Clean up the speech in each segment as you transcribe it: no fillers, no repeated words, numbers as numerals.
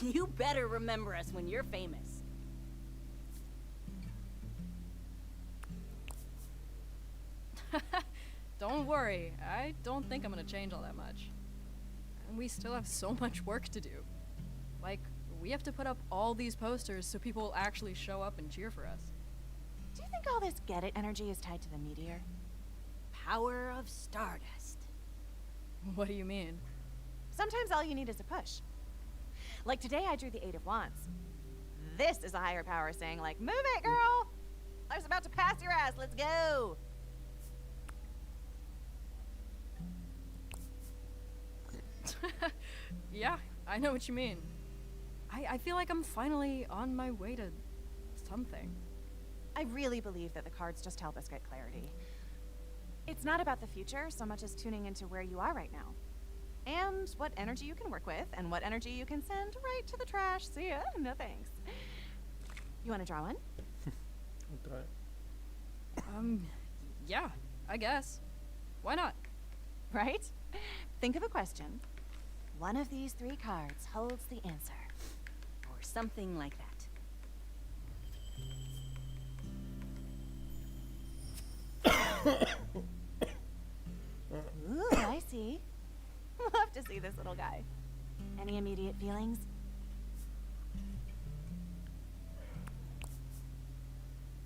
You better remember us when you're famous. Don't worry, I don't think I'm gonna change all that much. And we still have so much work to do. Like, we have to put up all these posters so people will actually show up and cheer for us. Do you think all this get-it energy is tied to the meteor? Power of Stardust. What do you mean? Sometimes all you need is a push. Like today I drew the Eight of Wands. This is a higher power saying like, move it, girl! I was about to pass your ass, let's go! Yeah, I know what you mean. I feel like I'm finally on my way to something. I really believe that the cards just help us get clarity. It's not about the future so much as tuning into where you are right now. And what energy you can work with, and what energy you can send right to the trash. See ya, no thanks. You wanna draw one? I'll try it. Yeah, I guess. Why not? Right? Think of a question. One of these three cards holds the answer. Or something like that. Ooh, I see. Love to see this little guy. Any immediate feelings?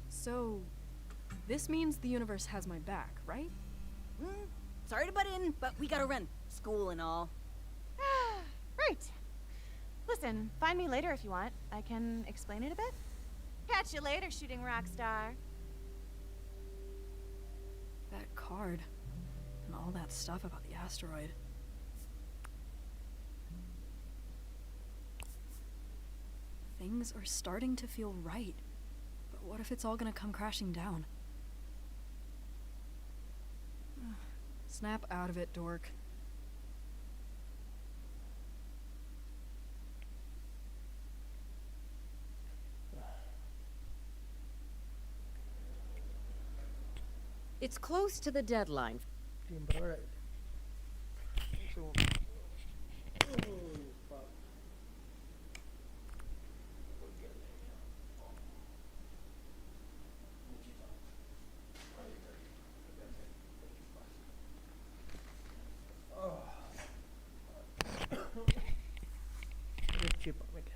So, this means the universe has my back, right? Sorry to butt in, but we gotta run. School and all. Right. Listen, find me later if you want. I can explain it a bit. Catch you later, shooting rock star. That card, and all that stuff about the asteroid. Things are starting to feel right, but what if it's all gonna come crashing down? Snap out of it, dork. It's close to the deadline. Timbre, alright. Un segundo. Uy, fuck. Chip me queda.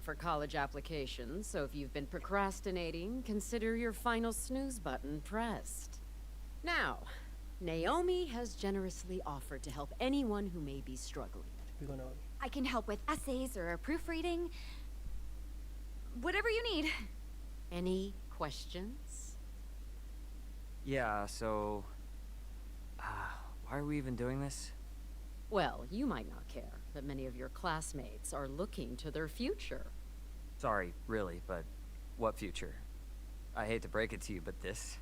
For college applications, so if you've been procrastinating, consider your final snooze button pressed. Now, Naomi has generously offered to help anyone who may be struggling. Pico na. I can help with essays or proofreading. Whatever you need. Any questions? Yeah, so... why are we even doing this? Well, you might not care, but many of your classmates are looking to their future. Sorry, really, but what future? I hate to break it to you, but this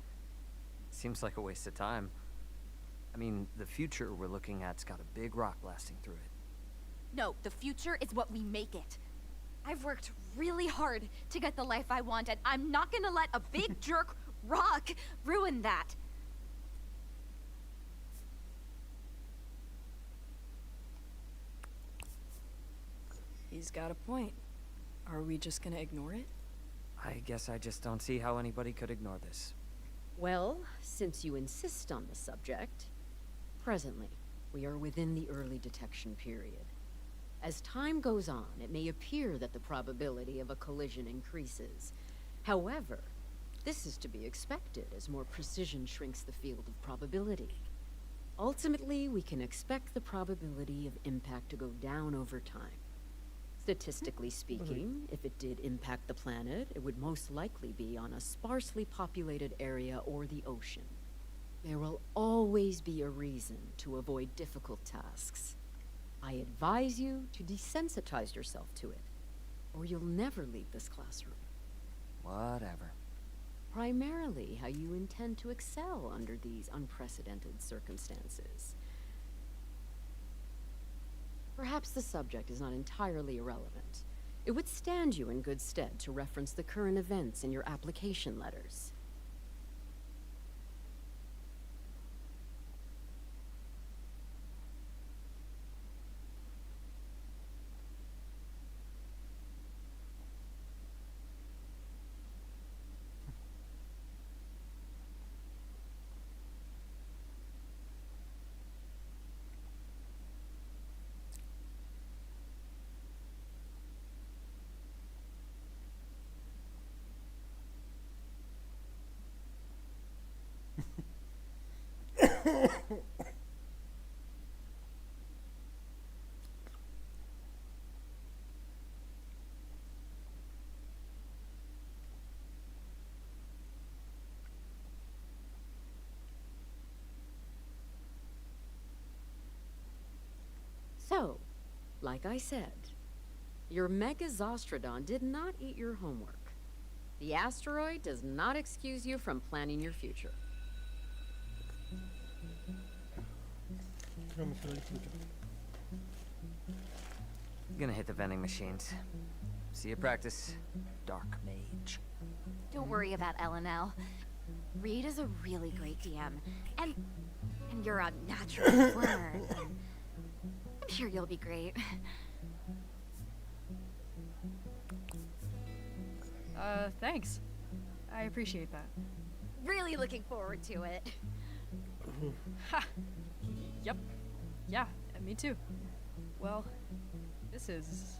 seems like a waste of time. I mean, the future we're looking at's got a big rock blasting through it. No, the future is what we make it. I've worked really hard to get the life I want, and I'm not gonna let a big jerk rock ruin that. He's got a point. Are we just gonna ignore it? I guess I just don't see how anybody could ignore this. Well, since you insist on the subject, presently, we are within the early detection period. As time goes on, it may appear that the probability of a collision increases. However, this is to be expected as more precision shrinks the field of probability. Ultimately, we can expect the probability of impact to go down over time. Statistically speaking, if it did impact the planet, it would most likely be on a sparsely populated area or the ocean. There will always be a reason to avoid difficult tasks. I advise you to desensitize yourself to it, or you'll never leave this classroom. Whatever. primarily how you intend to excel under these unprecedented circumstances. Perhaps the subject is not entirely irrelevant. It would stand you in good stead to reference the current events in your application letters. So, like I said, your Megazostrodon did not eat your homework. The asteroid does not excuse you from planning your future. Creo que me salió el future. Gonna hit the vending machines. See you practice, Dark Mage. Don't worry about LNL. Reed is a really great DM, and you're a natural performer. I'm sure you'll be great. Thanks. I appreciate that. Really looking forward to it. Ha! Yep. Yeah, me too. Well, this is,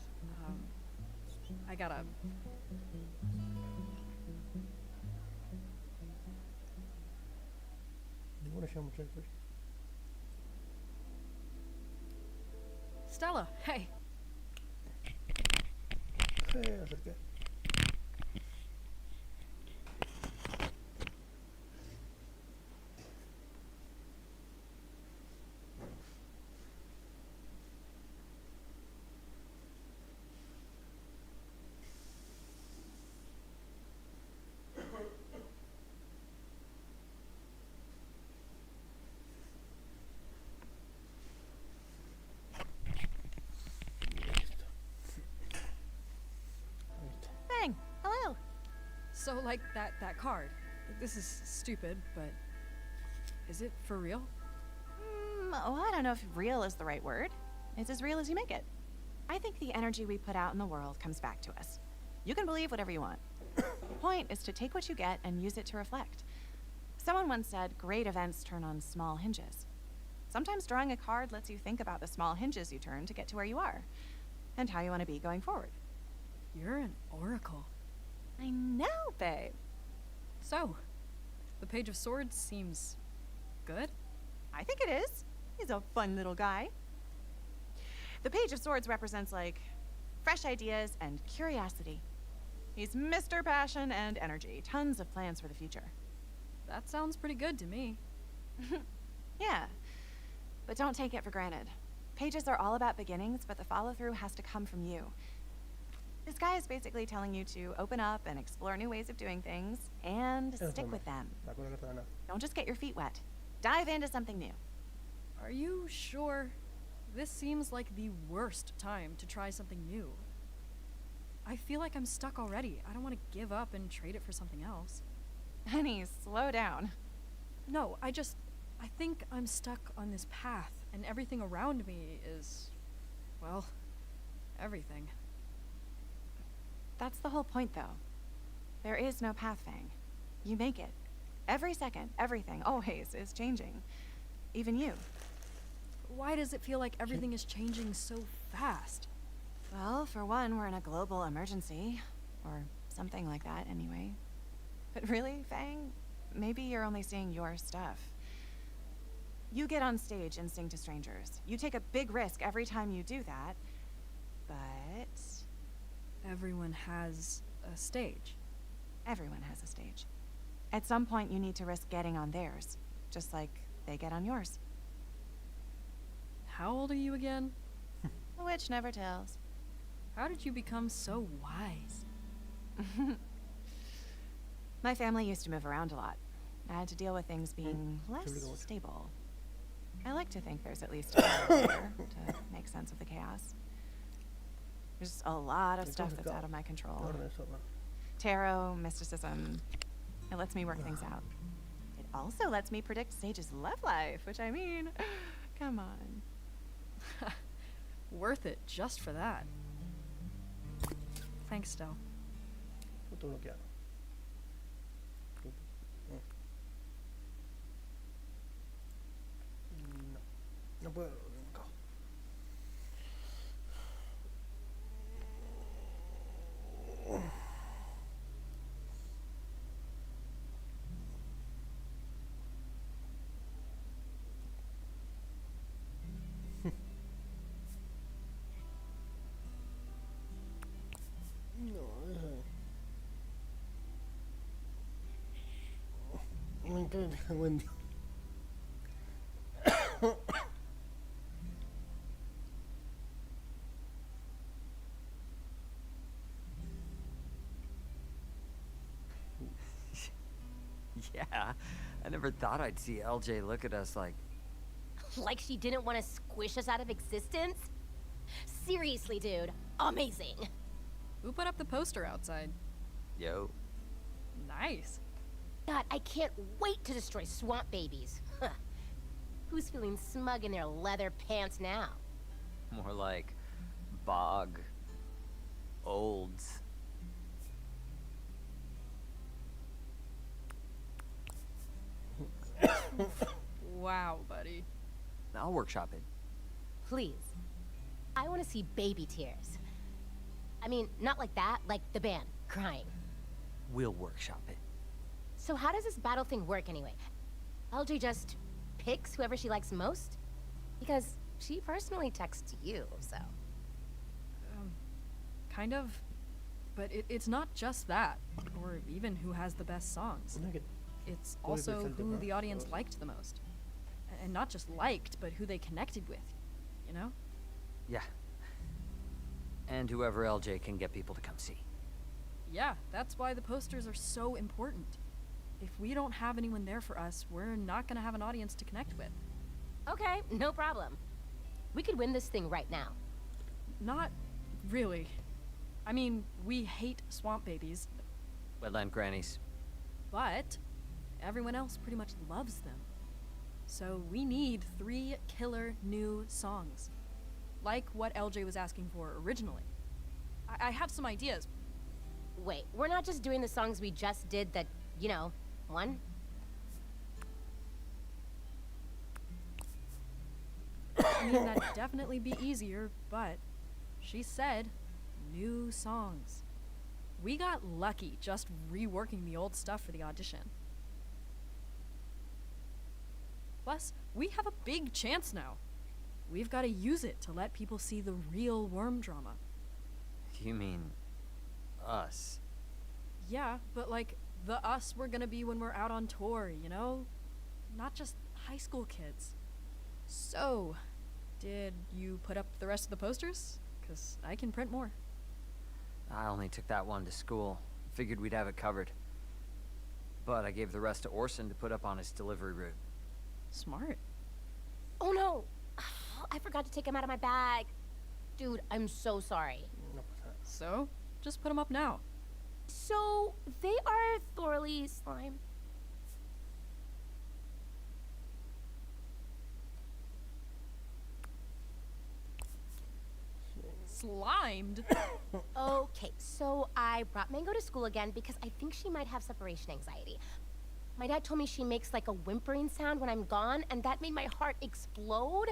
I gotta... You want to show me trick first? Stella, hey! Acerqué. Bang! Hello! So, like, that card. This is stupid, but... Is it for real? Oh, I don't know if real is the right word. It's as real as you make it. I think the energy we put out in the world comes back to us. You can believe whatever you want. The point is to take what you get and use it to reflect. Someone once said, great events turn on small hinges. Sometimes drawing a card lets you think about the small hinges you turn to get to where you are, and how you want to be going forward. You're an oracle. I know, babe. So, the Page of Swords seems... good? I think it is. He's a fun little guy. The Page of Swords represents, like, fresh ideas and curiosity. He's Mr. Passion and Energy. Tons of plans for the future. That sounds pretty good to me. Yeah. But don't take it for granted. Pages are all about beginnings, but the follow-through has to come from you. This guy is basically telling you to open up and explore new ways of doing things, and stick with them. La cola no te da nada. Don't just get your feet wet. Dive into something new. Are you sure? This seems like the worst time to try something new. I feel like I'm stuck already. I don't want to give up and trade it for something else. Honey, slow down. No, I think I'm stuck on this path, and everything around me is, well, everything. That's the whole point, though. There is no path, Fang. You make it. Every second, everything, always, is changing. Even you. Why does it feel like everything is changing so fast? Well, for one, we're in a global emergency. Or something like that, anyway. But really, Fang, maybe you're only seeing your stuff. You get on stage and sing to strangers. You take a big risk every time you do that. But Everyone has a stage. everyone has a stage. At some point, you need to risk getting on theirs, just like they get on yours. How old are you again? The witch never tells. How did you become so wise? My family used to move around a lot. I had to deal with things being less Typical. stable. I like to think there's at least a way there to make sense of the chaos. There's a lot of stuff that's out of my control. Ahora eso, man. Tarot, mysticism. It lets me work things out. It also lets me predict Sage's love life, which I mean, come on. Worth it just for that. Thanks, Stell. Punto bloqueado. No. No puedo. No. No, eso. Me encanta, Wendy. Yeah, I never thought I'd see LJ look at us like, Like she didn't want to squish us out of existence? Seriously, dude. Amazing. Who put up the poster outside? yo. Nice. God, I can't wait to destroy swamp babies. Huh. Who's feeling smug in their leather pants now? More like bog olds. Wow, buddy. I'll workshop it. Please. I want to see baby tears. I mean, not like that, like the band, crying. We'll workshop it. So how does this battle thing work anyway? LJ just picks whoever she likes most? Because she personally texts you, so... Kind of. But it's not just that, or even who has the best songs. Una que It's Puede also ser who tema, the audience pero- liked the most. And not just liked, but who they connected with, you know? Yeah. And whoever LJ can get people to come see. Yeah, that's why the posters are so important. If we don't have anyone there for us, we're not gonna have an audience to connect with. Okay, no problem. We could win this thing right now. Not really. I mean, we hate swamp babies, Wetland grannies. but everyone else pretty much loves them. So we need 3 killer new songs. Like what LJ was asking for originally. I have some ideas. Wait, we're not just doing the songs we just did that, you know, won? I mean, that'd definitely be easier, but she said new songs. We got lucky just reworking the old stuff for the audition. Plus, we have a big chance now. We've got to use it to let people see the real worm drama. You mean us? Yeah, but like the us we're gonna be when we're out on tour, you know? Not just high school kids. So, did you put up the rest of the posters? 'Cause I can print more. I only took that one to school. Figured we'd have it covered. But I gave the rest to Orson to put up on his delivery route. Smart. Oh no! I forgot to take him out of my bag. Dude, I'm so sorry. no pasa nada. So, just put them up now. So, they are thoroughly slime. Slimed? Okay, so I brought Mango to school again because I think she might have separation anxiety. My dad told me she makes like a whimpering sound when I'm gone, and that made my heart explode.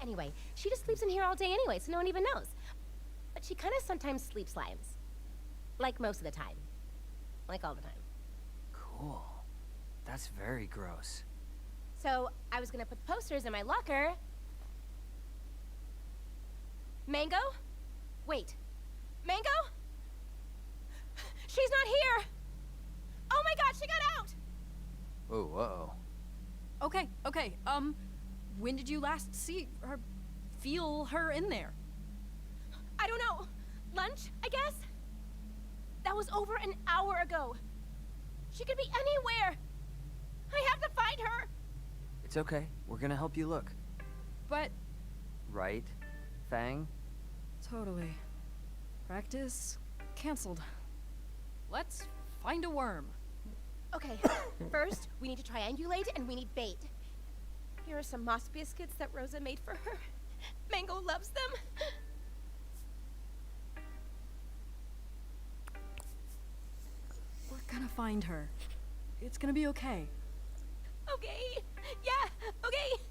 Anyway, she just sleeps in here all day anyway, so no one even knows. But she kind of sometimes sleep slimes. Like most of the time. Like all the time. Cool. That's very gross. So I was gonna put the posters in my locker. Mango? Wait. Mango? She's not here! Oh my god, she got out! Oh, uh-oh. Okay, when did you last see her, feel her in there? I don't know. Lunch, I guess? That was over an hour ago. She could be anywhere. I have to find her. It's okay. We're gonna help you look. But Right, Fang? totally. Practice canceled. Let's find a worm. Okay, first, we need to triangulate and we need bait. Here are some moss biscuits that Rosa made for her. Mango loves them. We're gonna find her. It's gonna be okay. Okay, yeah, okay.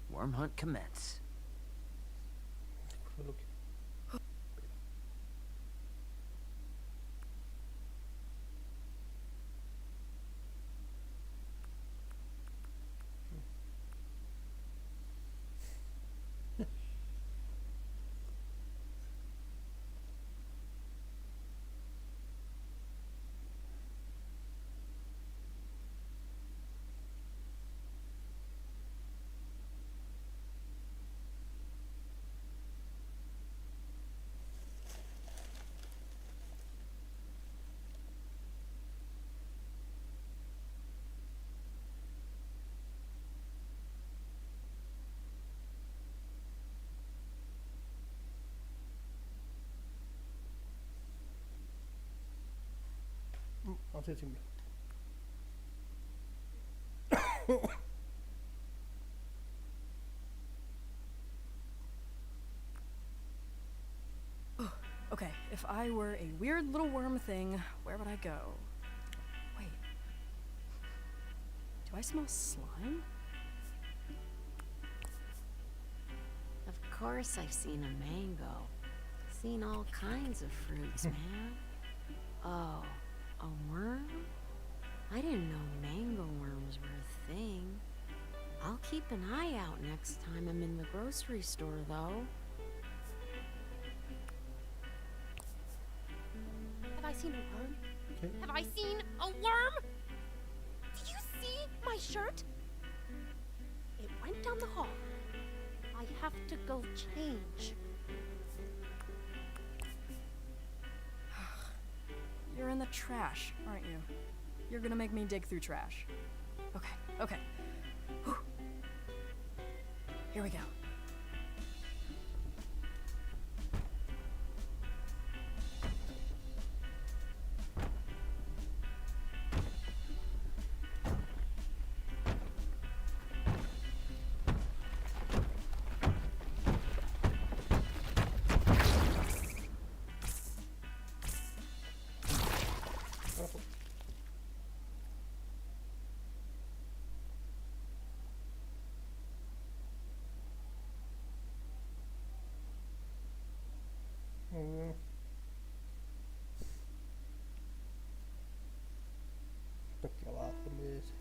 Worm hunt commence. Quello che... I'll take him. Okay, if I were a weird little worm thing, where would I go? Wait. Do I smell slime? Of course I've seen a mango. Seen all kinds of fruits, man. Oh, a worm? I didn't know mango worms were a thing. I'll keep an eye out next time I'm in the grocery store, though. Have I seen a worm? Okay. Have I seen a worm? Do you see my shirt? It went down the hall. I have to go change. You're in the trash, aren't you? You're gonna make me dig through trash. Okay, okay. Whew. Here we go. Mm. Perché va a mese.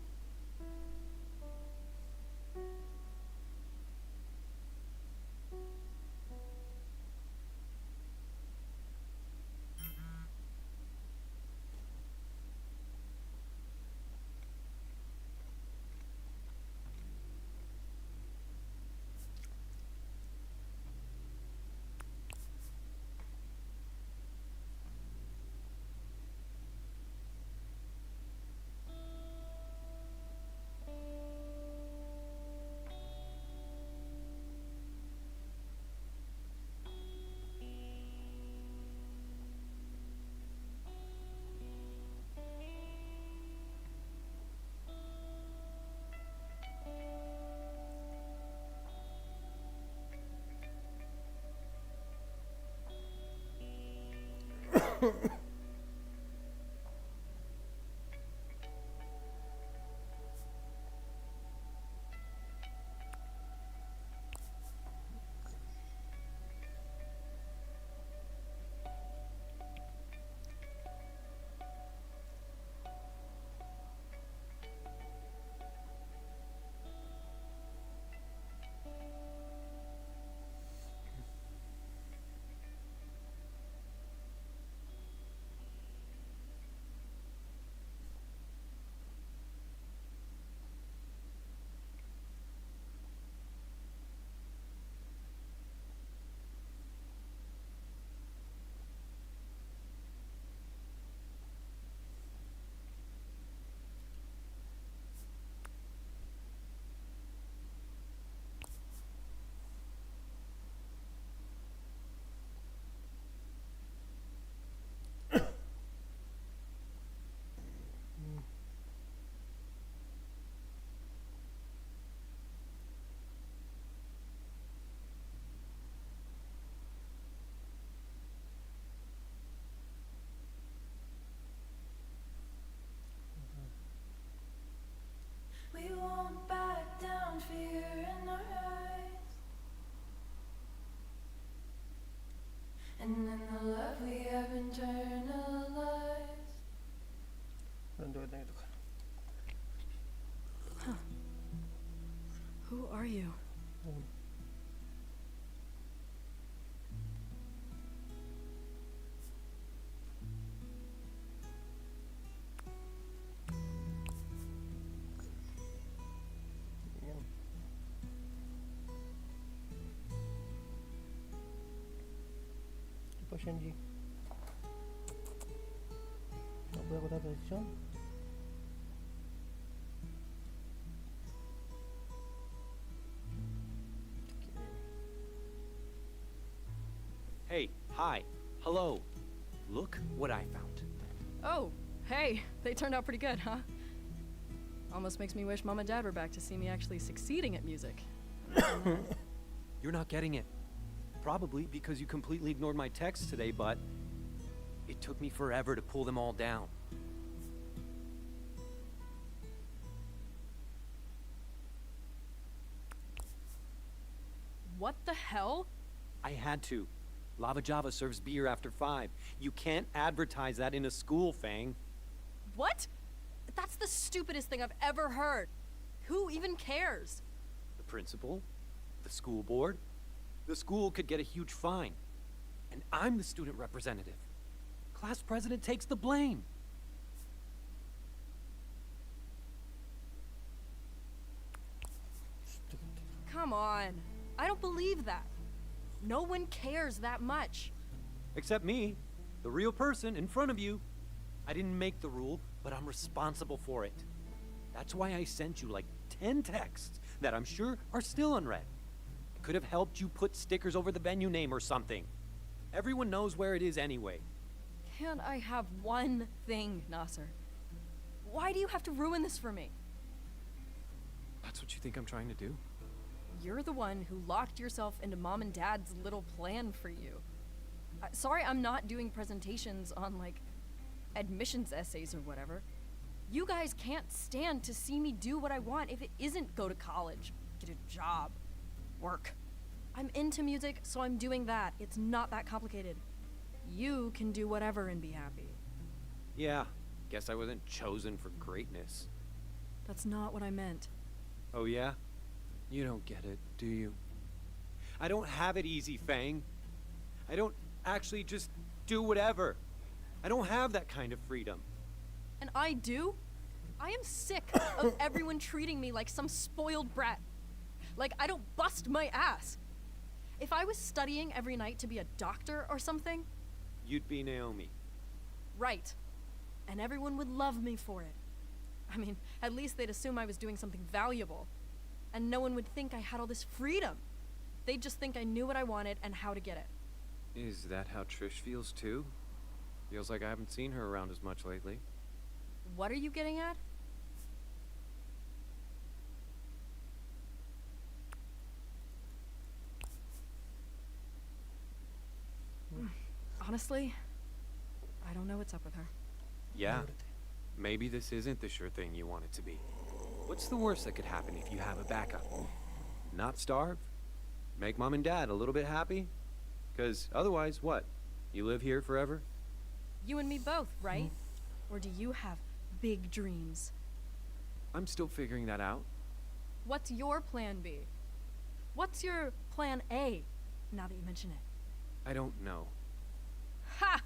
you? Yan. Ito pa, Shinji. Apa ako tatesyon? Hey, hi, hello. Look what I found. Oh, hey, they turned out pretty good, huh? Almost makes me wish Mom and Dad were back to see me actually succeeding at music. You're not getting it. Probably because you completely ignored my texts today, but it took me forever to pull them all down. What the hell? I had to. Lava Java serves beer after 5. You can't advertise that in a school, Fang. What? That's the stupidest thing I've ever heard. Who even cares? The principal? The school board? The school could get a huge fine. And I'm the student representative. Class president takes the blame. Come on. I don't believe that. No one cares that much. Except me, the real person in front of you. I didn't make the rule, but I'm responsible for it. That's why I sent you like 10 texts that I'm sure are still unread. I could have helped you put stickers over the venue name or something. Everyone knows where it is anyway. Can't I have one thing, Nasser? Why do you have to ruin this for me? That's what you think I'm trying to do? You're the one who locked yourself into Mom and Dad's little plan for you. Sorry I'm not doing presentations on, like, admissions essays or whatever. You guys can't stand to see me do what I want if it isn't go to college, get a job, work. I'm into music, so I'm doing that. It's not that complicated. You can do whatever and be happy. Yeah, guess I wasn't chosen for greatness. That's not what I meant. Oh yeah? You don't get it, do you? I don't have it easy, Fang. I don't actually just do whatever. I don't have that kind of freedom. And I do? I am sick of everyone treating me like some spoiled brat. Like I don't bust my ass. If I was studying every night to be a doctor or something... You'd be Naomi. Right. And everyone would love me for it. I mean, at least they'd assume I was doing something valuable. And no one would think I had all this freedom. They'd just think I knew what I wanted and how to get it. Is that how Trish feels too? Feels like I haven't seen her around as much lately. What are you getting at? Honestly, I don't know what's up with her. Yeah. Maybe this isn't the sure thing you want it to be. What's the worst that could happen if you have a backup? Not starve? Make Mom and Dad a little bit happy? 'Cause otherwise, what? You live here forever? You and me both, right? Or do you have big dreams? I'm still figuring that out. What's your plan B? What's your plan A, now that you mention it? I don't know. Ha!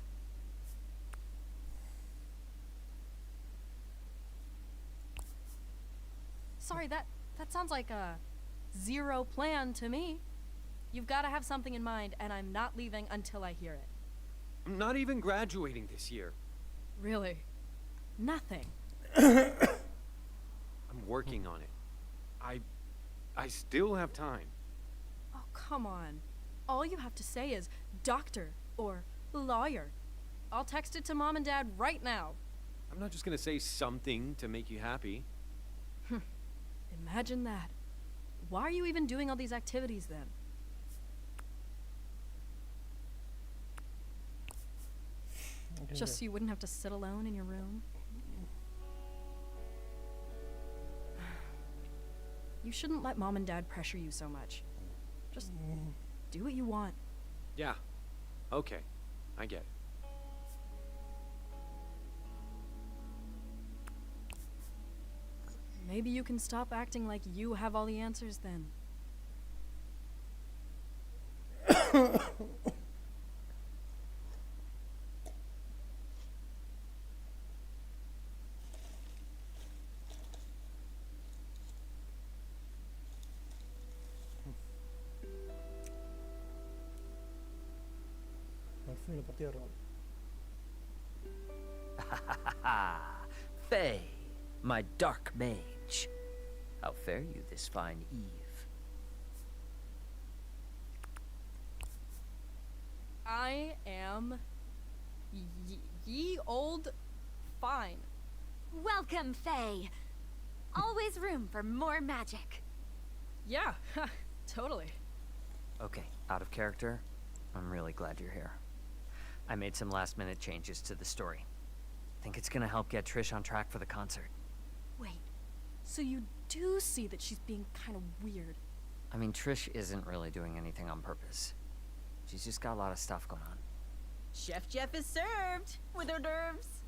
Sorry, that sounds like a zero plan to me. You've got to have something in mind, and I'm not leaving until I hear it. I'm not even graduating this year. Really? Nothing. I'm working on it. I still have time. Oh, come on. All you have to say is doctor or lawyer. I'll text it to Mom and Dad right now. I'm not just gonna say something to make you happy. Imagine that. Why are you even doing all these activities then? Just so you wouldn't have to sit alone in your room? You shouldn't let Mom and Dad pressure you so much. Just do what you want. Yeah. Okay. I get it. Maybe you can stop acting like you have all the answers then. Al fin la partida de rol. Faye, my dark mage. How fare you this fine eve? I am ye old fine. Welcome, Faye. Always room for more magic. Yeah, totally. Okay, out of character. I'm really glad you're here. I made some last-minute changes to the story. Think it's gonna help get Trish on track for the concert. Wait, so you do see that she's being kind of weird? I mean, Trish isn't really doing anything on purpose. She's just got a lot of stuff going on. Chef Jeff is served with hors d'oeuvres.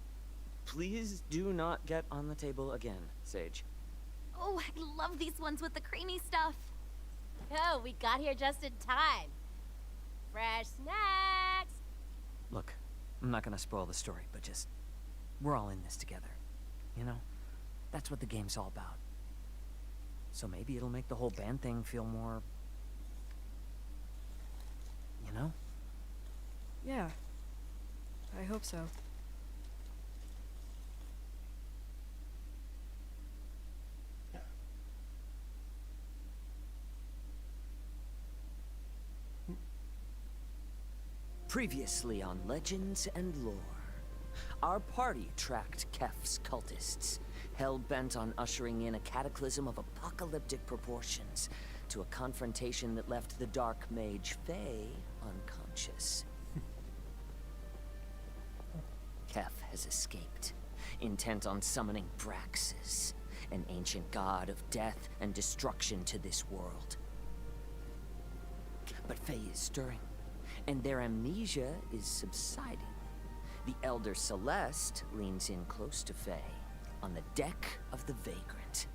Please do not get on the table again, Sage. Oh, I love these ones with the creamy stuff. Oh, we got here just in time. Fresh snacks. Look, I'm not gonna spoil the story, but just... we're all in this together. You know? That's what the game's all about. So maybe it'll make the whole band thing feel more... you know? Yeah, I hope so. Previously on Legends and Lore, our party tracked Kef's cultists, hell-bent on ushering in a cataclysm of apocalyptic proportions to a confrontation that left the dark mage Faye unconscious. Kef has escaped, intent on summoning Braxis, an ancient god of death and destruction to this world. But Faye is stirring, and their amnesia is subsiding. The Elder Celeste leans in close to Faye, on the deck of the Vagrant.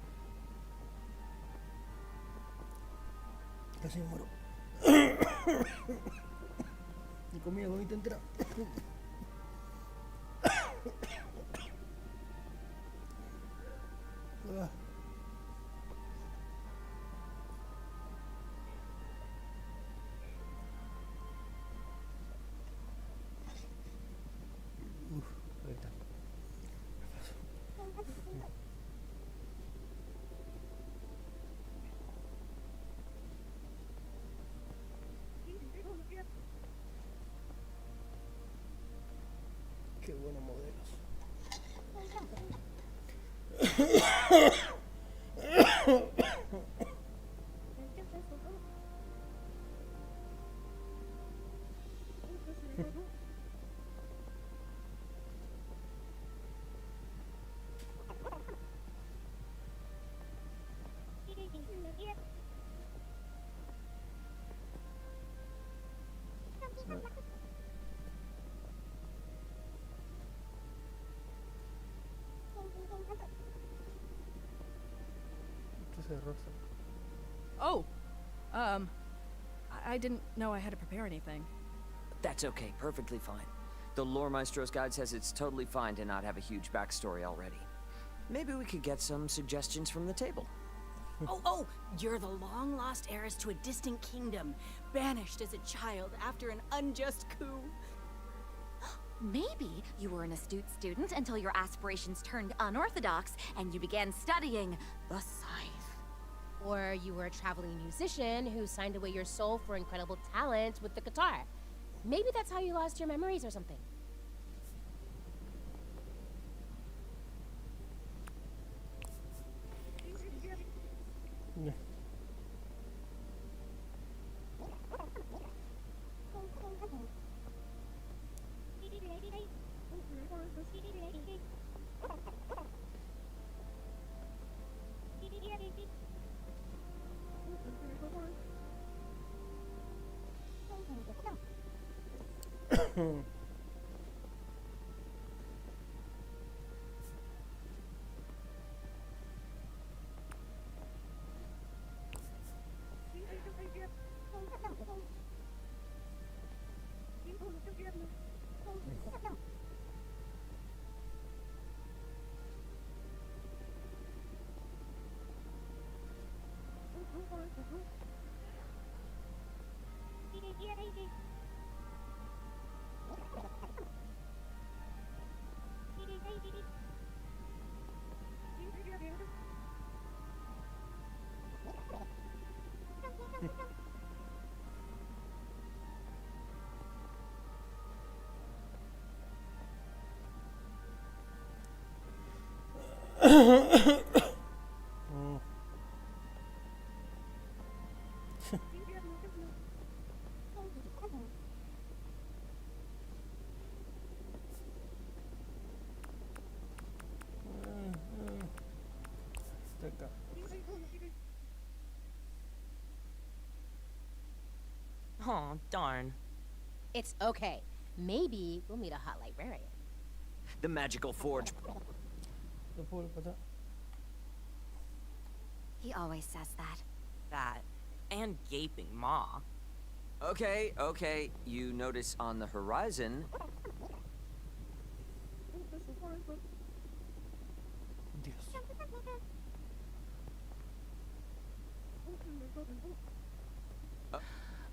Casi me muero. Ni comida bonita entera. Ah. Ahí está. Qué buenos modelos. Esto es rosa. Oh, I didn't know I had to prepare anything. That's okay, perfectly fine. The Lore Maestro's guide says it's totally fine to not have a huge backstory already. Maybe we could get some suggestions from the table. Oh, you're the long-lost heiress to a distant kingdom, banished as a child after an unjust coup. Maybe you were an astute student until your aspirations turned unorthodox and you began studying the Scythe. Or you were a traveling musician who signed away your soul for incredible talent with the guitar. Maybe that's how you lost your memories or something. Yeah. Mm. Está acá. Oh, darn. It's okay. Maybe we'll meet a hot librarian. The magical forge. Lo puedo volver para atrás. He always says that. That. And gaping maw. Okay, okay. You notice on the horizon. Dios.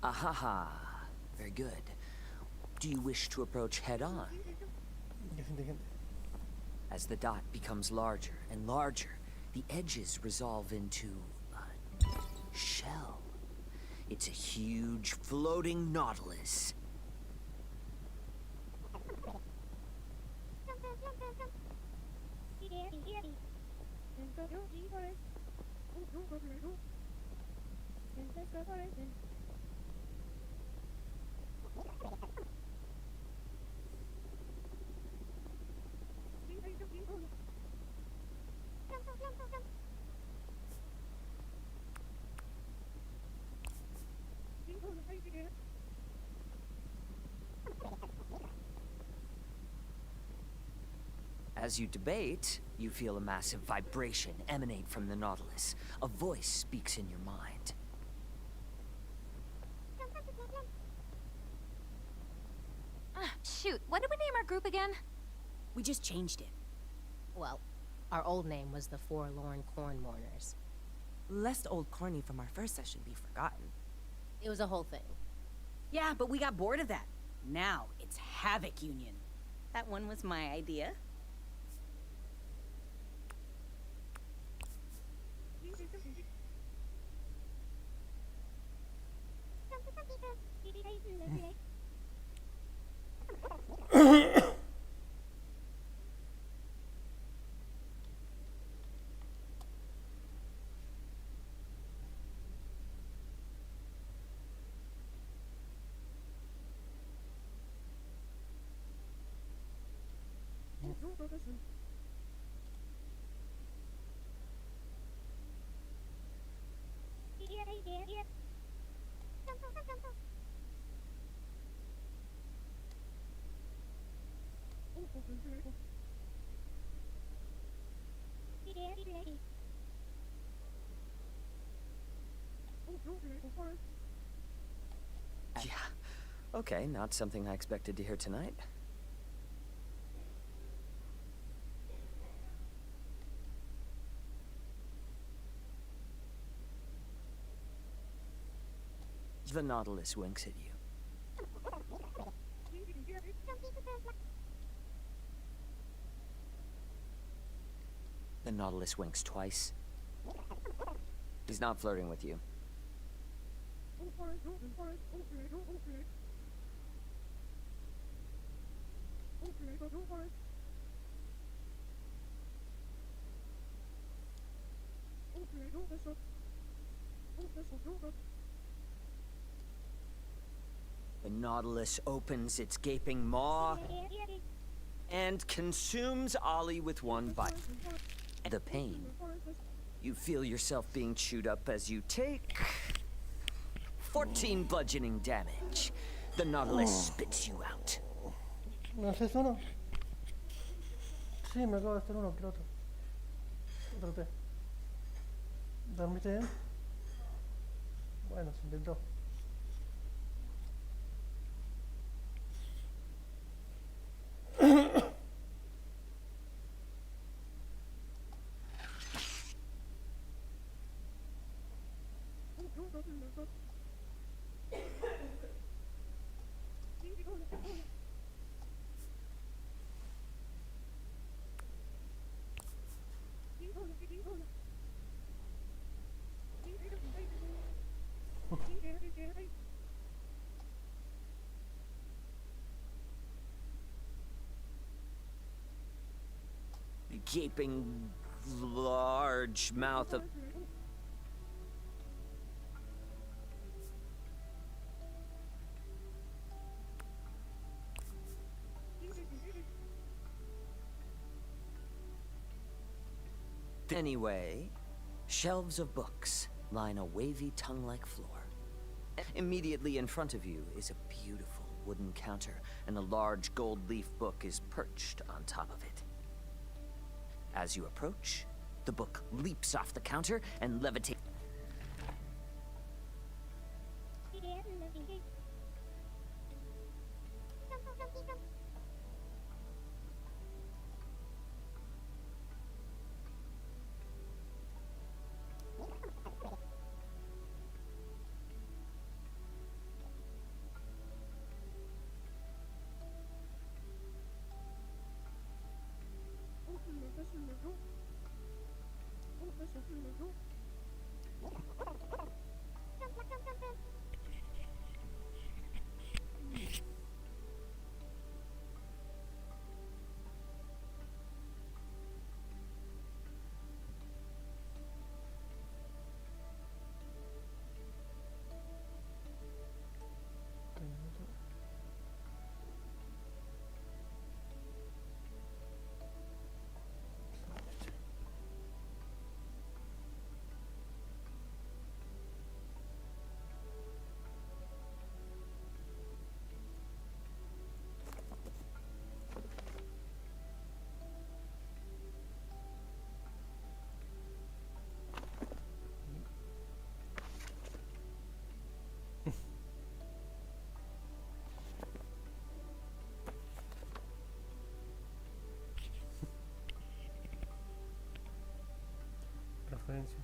Ahaha. Very good. Do you wish to approach head on? Gente. As the dot becomes larger and larger, the edges resolve into a shell. It's a huge floating nautilus. As you debate, you feel a massive vibration emanate from the nautilus. A voice speaks in your mind. Shoot, what did we name our group again? We just changed it. Well, our old name was the Forlorn Corn Mourners. Lest old corny from our first session be forgotten. It was a whole thing. Yeah, but we got bored of that. Now it's Havoc Union. That one was my idea. Yeah. Okay, not something I expected to hear tonight. The nautilus winks at you. The nautilus winks twice. He's not flirting with you. The nautilus opens its gaping maw and consumes Ollie with one bite. The pain. You feel yourself being chewed up as you take 14 bludgeoning damage. The nautilus spits you out. ¿Me haces uno? Sí, me acabo de hacer uno, quiero otro. Otro té. ¿Dormiste bien? Bueno, se intentó. Gaping, large mouth of... Anyway, shelves of books line a wavy tongue-like floor. Immediately in front of you is a beautiful wooden counter, and a large gold leaf book is perched on top of it. As you approach, the book leaps off the counter and levitates. Referencia.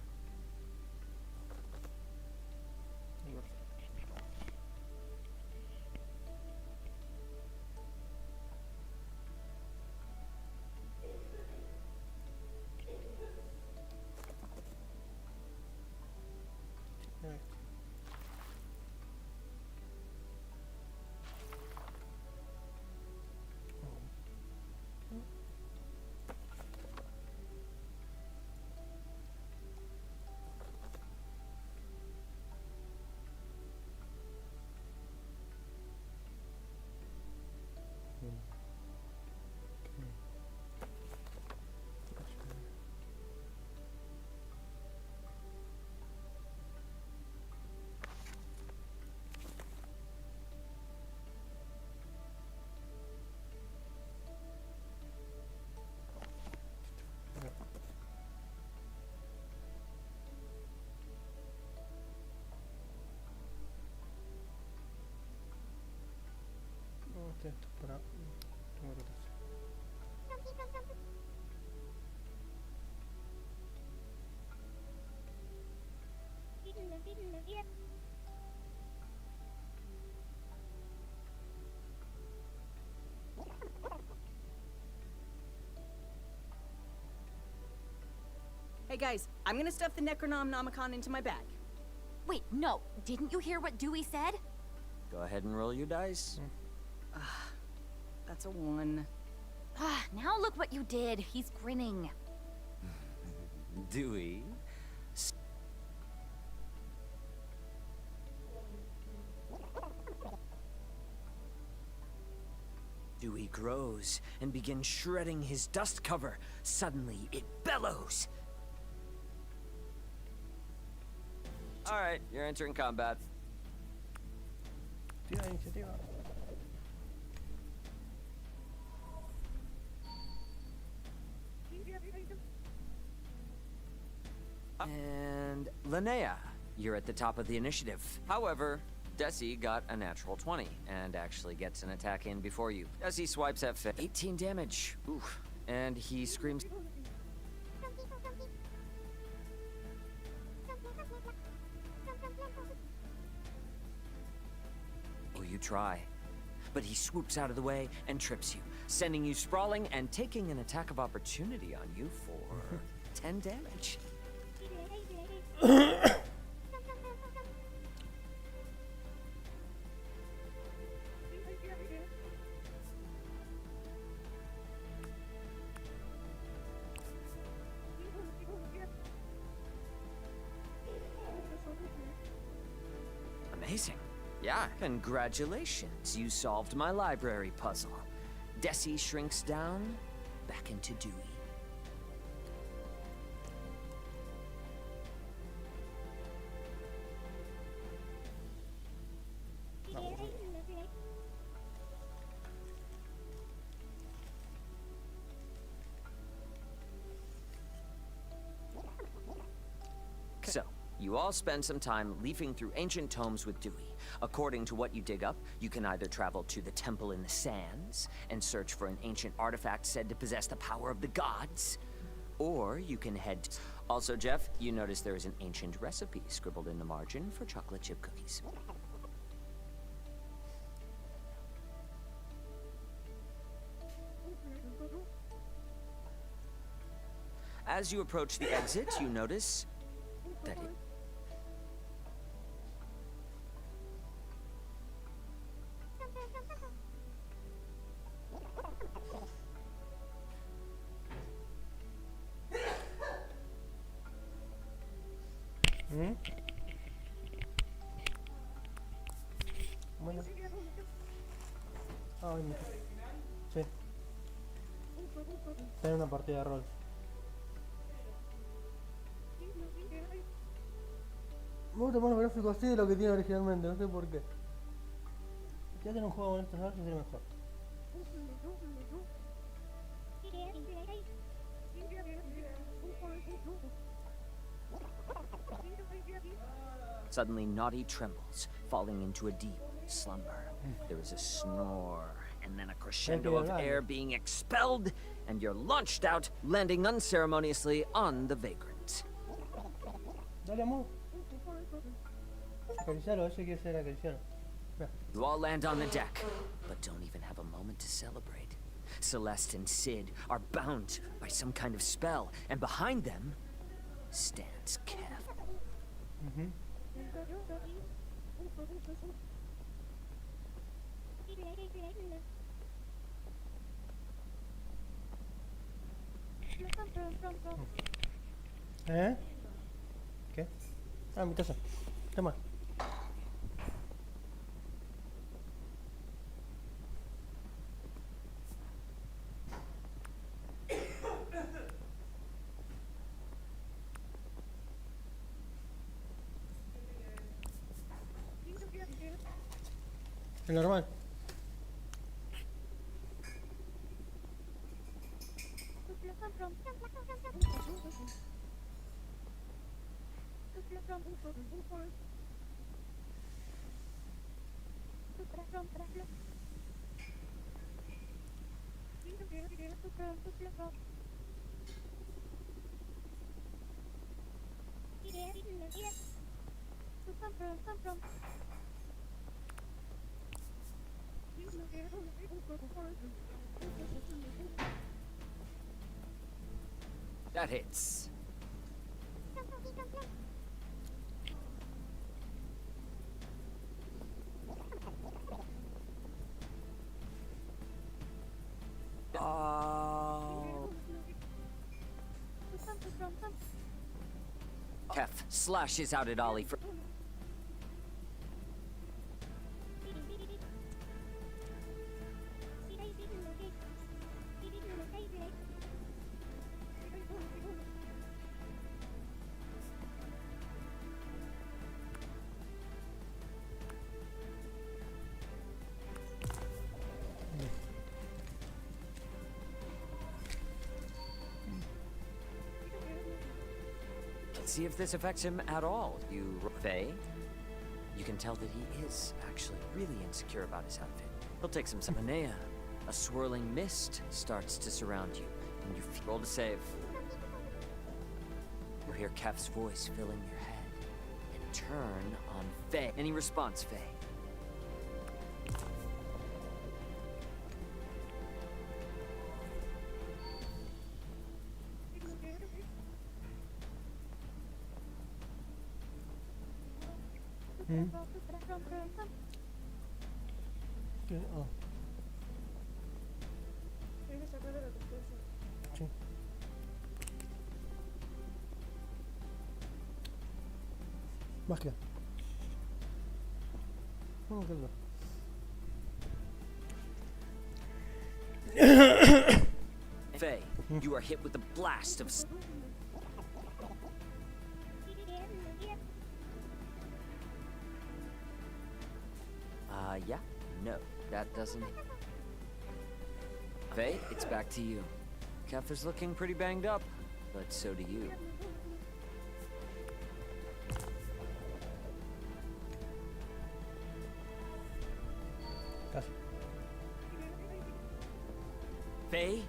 Esto para tengo rotación. Hey guys, I'm gonna stuff the Necronomicon into my bag. Wait, no. Didn't you hear what Dewey said? Go ahead and roll your dice. That's a 1. Now look what you did. He's grinning. Dewey. Dewey grows and begins shredding his dust cover. Suddenly, it bellows. All right, you're entering combat. Tira iniciativa. And Linnea, you're at the top of the initiative. However, Desi got a natural 20 and actually gets an attack in before you. Desi swipes at 18 damage. Oof. And he screams. you try. But he swoops out of the way and trips you, sending you sprawling and taking an attack of opportunity on you for 10 damage. Amazing. Yeah, congratulations. You solved my library puzzle. Desi shrinks down back into Dewey. So, you all spend some time leafing through ancient tomes with Dewey. According to what you dig up, you can either travel to the Temple in the Sands and search for an ancient artifact said to possess the power of the gods, or you can head... Also, Jeff, you notice there is an ancient recipe scribbled in the margin for chocolate chip cookies. As you approach the exit, you notice that it... Bueno. Ay, sí. Está en una partida de rol. Me gusta más los gráficos así de lo que tiene originalmente, no sé por qué. Si hacen un juego con estos artes sería mejor. Suddenly, Naughty trembles, falling into a deep slumber. There is a snore, and then a crescendo of air being expelled, and you're launched out, landing unceremoniously on the vagrant. Dale, amor. Acaricialo, ese quiere ser acariciado. You all land on the deck, but don't even have a moment to celebrate. Celeste and Sid are bound by some kind of spell, and behind them stands Kev. ¿Eh? ¿Qué? Ah, mi taza. Toma. Es normal. That hits. Oh. Kef slashes out at Ollie for... See if this affects him at all. You, Faye? You can tell that he is actually really insecure about his outfit. He'll take some Samanea. A swirling mist starts to surround you, and you roll to save. You hear Kef's voice filling your head, and turn on Faye. Any response, Faye? Mm. ¿Qué? Ah, sí. Magia. ¿Cómo que no? Faye, you are hit with a blast of. Yeah, no, that doesn't. Faye, it's back to you. Kef is looking pretty banged up, but so do you. Casi. Faye,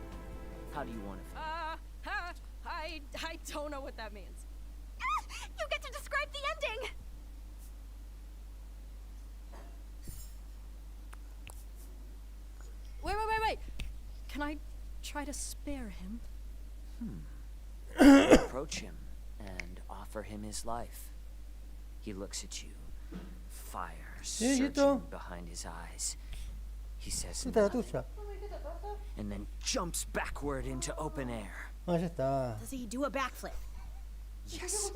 how do you want it? I don't know what that means. You get to describe the ending! Wait. Can I try to spare him? Approach him and offer him his life. He looks at you, fire surging Yito. behind his eyes. He says Esta es la nothing, tuya. and then jumps backward into open air. Ah, ya está. Does he do a backflip? Yes,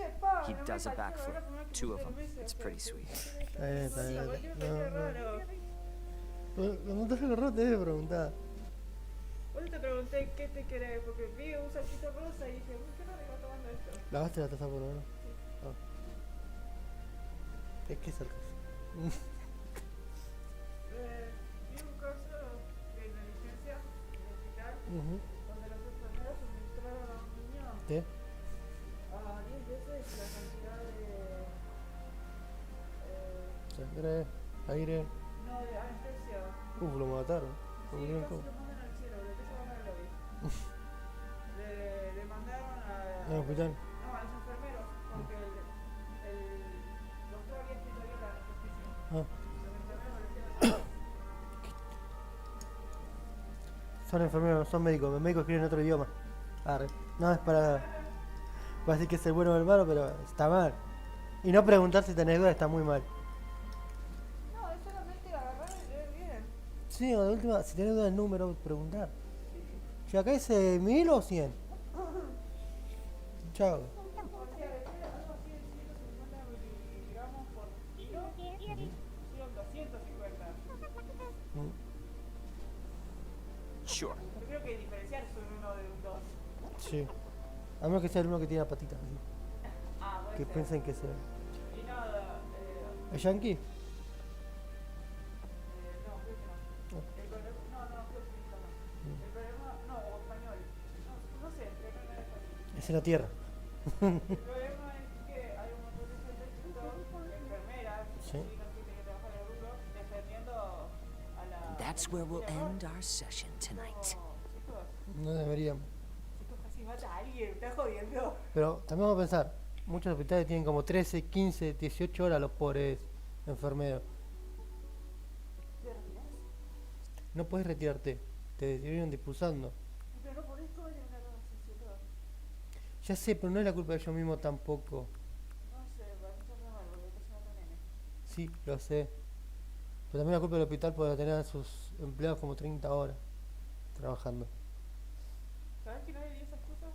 he does a backflip. 2 of them. It's pretty sweet. Está bien, está bien. No. Preguntas algo raro, te debe preguntar. Por eso te pregunté qué te querés, porque vi un saquito rosa y dije, ¿qué no le va tomando esto? ¿Lavaste la taza por lo menos? Ah. Es que es el caso. Vi un caso de negligencia en el hospital Ujú. donde los enfermeros suministraron a un niño ¿Qué? a 10 veces la cantidad de. Sangre, aire. No, de anestesia. Lo mataron. Lo Sí, unieron casi con. lo mandan al cielo, de que se van al lobby. Le mandaron Al hospital. no, a los enfermeros, porque el doctor había escrito bien la anestesia. Ah. Los enfermeros le hicieron. Son enfermeros, no son médicos. Los médicos escriben en otro idioma. Arre. No es para decir que es el bueno o el malo, pero está mal. Y no preguntar si tenés duda está muy mal. No, es solamente agarrar y leer bien. Sí, o de última, si tenés duda del número, preguntar. Si acá dice 1000 o 100. Chao. O sea, después algo así de 150 miligramos por kilo, son 250. Mm. Sure. Yo creo que diferenciar es un 1 de un 2. Sí. A menos que sea el uno que tiene la patita. Así. Ah, puede Que ser. piensen que sea. Y nada, ¿Es yankee? no, creo que no. El problema, no, creo que no. El problema, no, o español. No sé, pero no es español. Es en la tierra. El problema es que hay un montón de gente, enfermeras, Sí. y no gente que trabaja en el rubro, defendiendo a la. That's where we'll end our session tonight. Chicos, No deberíamos. casi mata a alguien, me está jodiendo. Pero también vamos a pensar, muchos hospitales tienen como 13, 15, 18 horas los pobres enfermeros. ¿Te retirás? No puedes retirarte, te estuvieron dispulsando. Pero no por esto vayan a una asesinato. Ya sé, pero no es la culpa de ellos mismos tampoco. No sé, para mí está re mal porque casi mata a nene. Sí, lo sé. Pero también la culpa del hospital por tener a sus empleados como 30 horas trabajando. ¿Sabes que nadie dio esa excusa?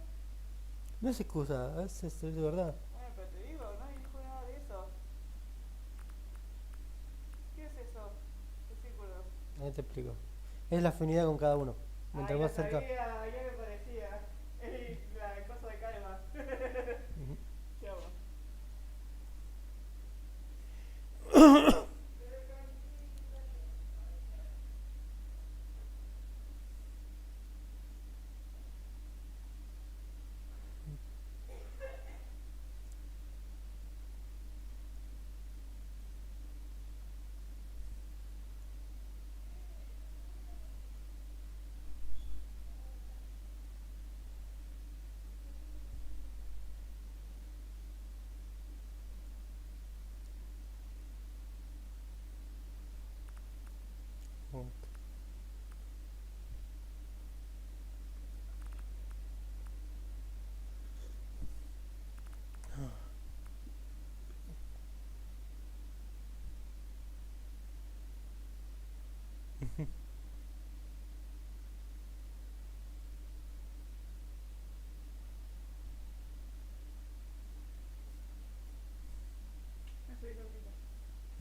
No es excusa, es de verdad. Bueno, pero te digo, nadie dijo nada de eso. ¿Qué es eso? ¿Qué círculo? Ahí te explico. Es la afinidad con cada uno. Mientras más cerca. Sabía, ya me parecía. La cosa de calma. Ujú. Chao.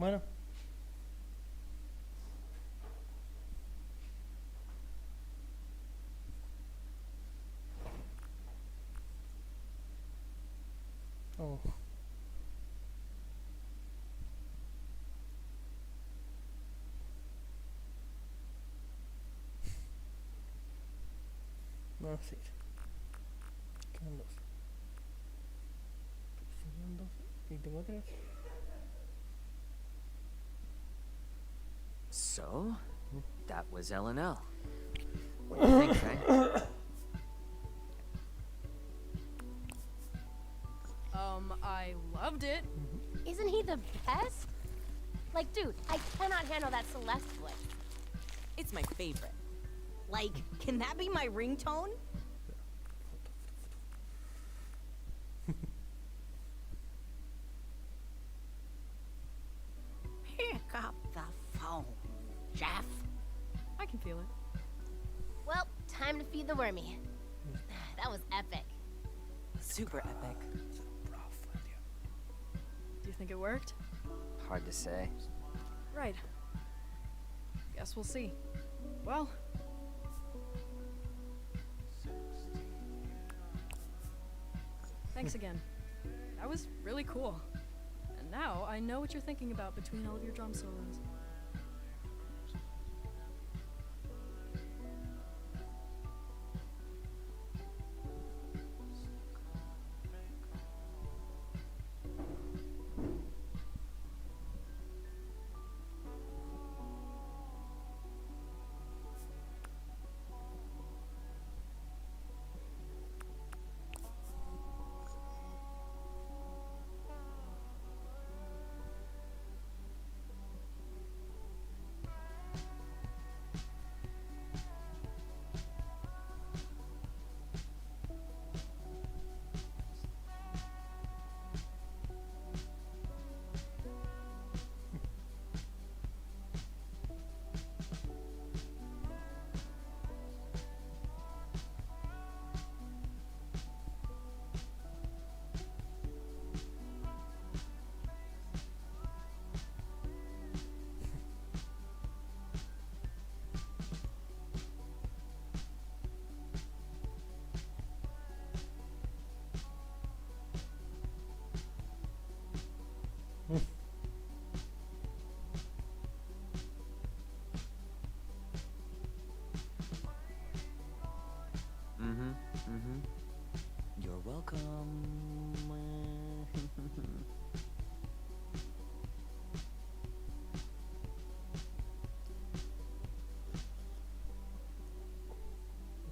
Bueno. Oh. No, sí. Quedan dos. Quedan dos. Y tengo tres. So, that was L&L. What do you think, Faye? I loved it. Isn't he the best? Like, dude, I cannot handle that Celeste voice. It's my favorite. Like, can that be my ringtone? Pick up the phone, Jeff. I can feel it. Well, time to feed the wormy. That was epic. Super epic. Do you think it worked? Hard to say. Right. Guess we'll see. Well, thanks again. That was really cool. And now I know what you're thinking about between all of your drum solos. You're welcome.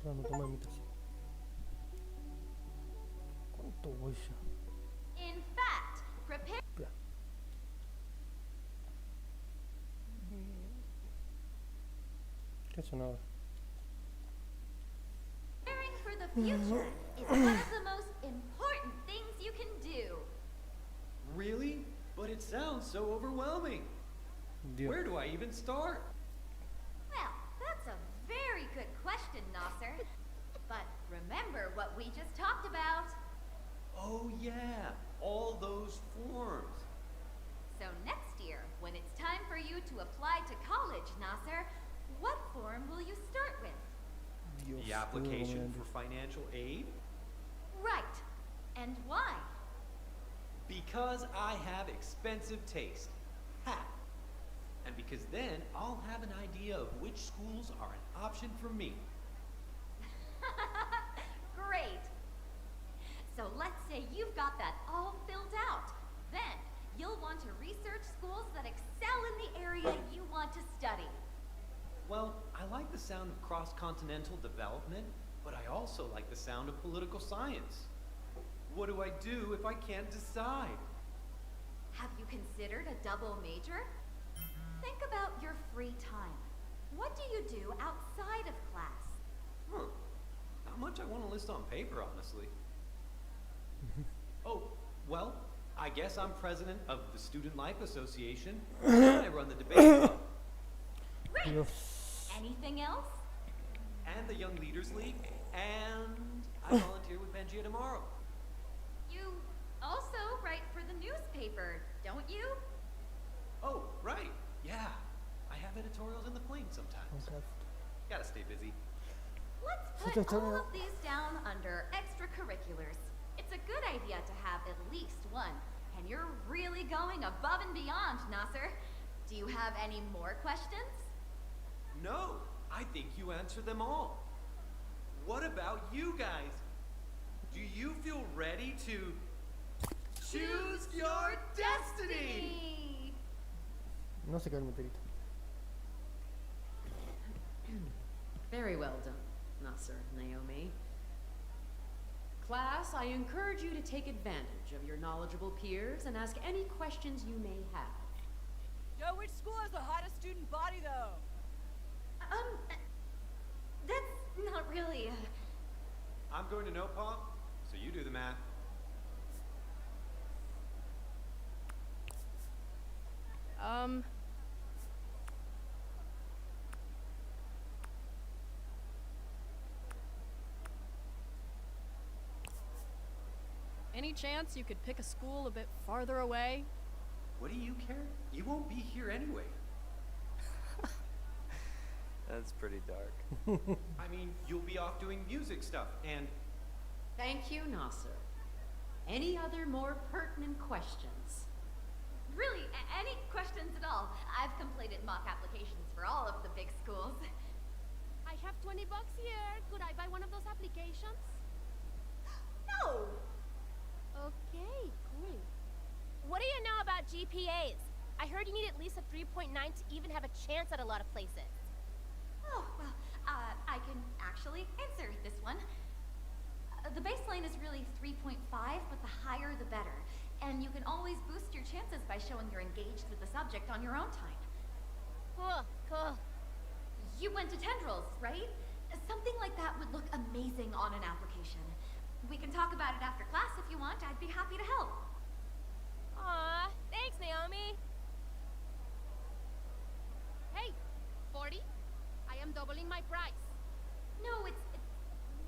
No toma mi taza. ¿Cuánto voy ya? In fact, prepare. Ya. ¿Qué sonaba? Preparing for the future is one of the most important things you can do. Really? But it sounds so overwhelming. Dios. Where do I even start? Well, that's a very good question, Nasser. But remember what we just talked about. Oh yeah, all those forms. So next year, when it's time for you to apply to college, Nasser, what form will you start with? Dios, The application qué for financial aid? Right. And why? Because I have expensive taste. Ha! And because then I'll have an idea of which schools are an option for me. Great. So let's say you've got that all filled out. Then you'll want to research schools that excel in the area you want to study. Well, I like the sound of cross-continental development, but I also like the sound of political science. What do I do if I can't decide? Have you considered a double major? Think about your free time. What do you do outside of class? Huh. Not much I want to list on paper, honestly. Oh, well, I guess I'm president of the Student Life Association, and I run the debate club, Great. Dios. Anything else? and the Young Leaders League, and I volunteer with Benji tomorrow. You also write for the newspaper, don't you? Oh, Yeah, I have editorials in the Flame sometimes. Ok. Gotta stay busy. Let's Siete put all historias. of these down under extracurriculars. It's a good idea to have at least one. And you're really going above and beyond, Nasser. Do you have any more questions? No, I think you answered them all. What about you guys? Do you feel ready to choose your destiny? No se cae el meteorito. Very well done, Nasser, Naomi. Class, I encourage you to take advantage of your knowledgeable peers and ask any questions you may have. Yo, which school has the hottest student body, though? That's not really I'm going to Nopal, so you do the math. Any chance you could pick a school a bit farther away? What do you care? You won't be here anyway. That's pretty dark. I mean, you'll be off doing music stuff, and Thank you, Nasser. Any other more pertinent questions? really any questions at all. I've completed mock applications for all of the big schools. I have $20 here. Could I buy one of those applications? No! Okay, cool. What do you know about GPAs? I heard you need at least a 3.9 to even have a chance at a lot of places. Oh, well, I can actually answer this one. The baseline is really 3.5, but the higher the better. And you can always boost your chances by showing you're engaged with the subject on your own time. Cool, cool. You went to Tendrils, right? Something like that would look amazing on an application. We can talk about it after class if you want. I'd be happy to help. Aw, thanks, Naomi. Hey, 40? I am doubling my price. No, it's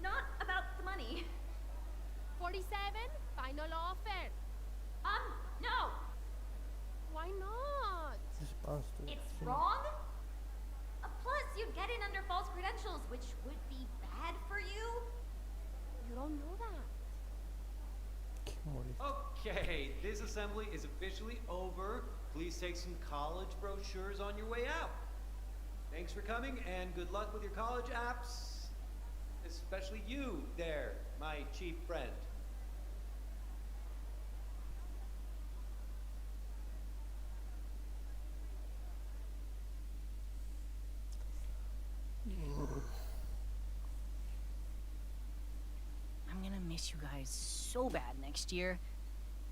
not about the money. 47? Final offer. No! Why not? Response to It's sí. wrong? Plus, you'd get in under false credentials, which would be bad for you. You don't know that. Qué molesto. okay, this assembly is officially over. Please take some college brochures on your way out. Thanks for coming, and good luck with your college apps. Especially you there, my chief friend. I'm gonna miss you guys so bad next year.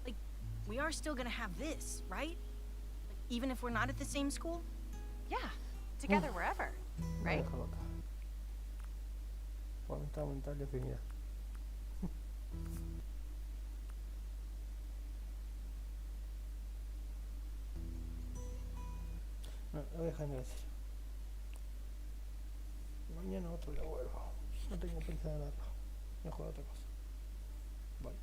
Like, we are still gonna have this, right? Like, even if we're not at the same school? Yeah, together wherever, right? Déjalo acá. Voluntad mental y afinidad. No, lo voy a dejar en gracia. Mañana otro día vuelvo. No tengo pensado nada. Mejor otra cosa. Vale.